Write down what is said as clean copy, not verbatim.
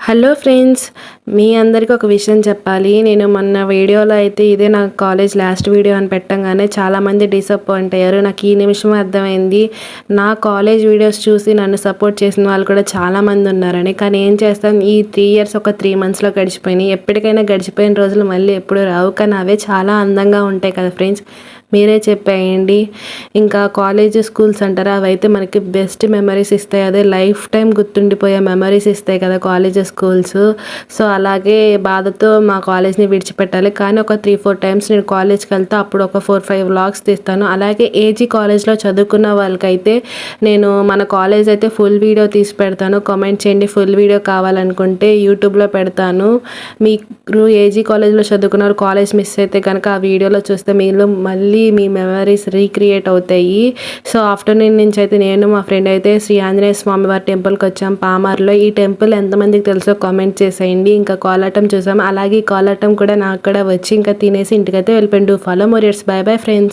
Hello friends, మీ అందరికీ ఒక విషయం చెప్పాలి. నేను మొన్న వీడియోలో అయితే ఇదే నా కాలేజ్ లాస్ట్ వీడియో అని పెట్టంగానే చాలామంది డిసప్పాయింట్ అయ్యారు. నాకు ఈ నిమిషమే అర్థమైంది నా కాలేజ్ వీడియోస్ చూసి నన్ను సపోర్ట్ చేసిన వాళ్ళు కూడా చాలామంది ఉన్నారని. కానీ ఏం చేస్తాం, ఈ 3 ఇయర్స్ ఒక 3 మంత్స్లో గడిచిపోయినాయి. ఎప్పటికైనా గడిచిపోయిన రోజులు మళ్ళీ ఎప్పుడు రావు, కానీ అవే చాలా అందంగా ఉంటాయి కదా ఫ్రెండ్స్. మీరే చెప్పేయండి. ఇంకా కాలేజ్ స్కూల్స్ అంటారా, అవైతే మనకి బెస్ట్ మెమరీస్ ఇస్తాయి. అదే లైఫ్ టైం గుర్తుండిపోయే మెమరీస్ ఇస్తాయి కదా కాలేజ్ స్కూల్స్. సో అలాగే బాధతో మా కాలేజ్ని విడిచిపెట్టాలి. కానీ ఒక 3-4 టైమ్స్ నేను కాలేజ్కి వెళ్తే అప్పుడు ఒక 4-5 వ్లాగ్స్ తీస్తాను. అలాగే ఏజీ కాలేజ్లో చదువుకున్న వాళ్ళకైతే నేను మన కాలేజ్ అయితే ఫుల్ వీడియో తీసి పెడతాను. కామెంట్ చేయండి, ఫుల్ వీడియో కావాలనుకుంటే యూట్యూబ్లో పెడతాను. మీరు ఏజీ కాలేజ్లో చదువుకున్న కాలేజ్ మిస్ అయితే కనుక ఆ వీడియోలో చూస్తే మీలో మళ్ళీ మీ మెమరీస్ రీక్రియేట్ అవుతాయి. సో ఆఫ్టర్నూన్ నుంచి అయితే నేను మా ఫ్రెండ్ అయితే శ్రీ ఆంజనేయ స్వామి వారి టెంపుల్కి వచ్చాం పామార్లో. ఈ టెంపుల్ ఎంతమందికి తెలుసో కామెంట్ చేసేయండి. ఇంకా కోలాటం చూసాము. అలాగే ఈ కోలాటం కూడా నాకు కూడా వచ్చి ఇంకా తినేసి ఇంటికైతే వెళ్ళిపోయిండు. ఫాలో మోరియర్స్. Bye bye friends.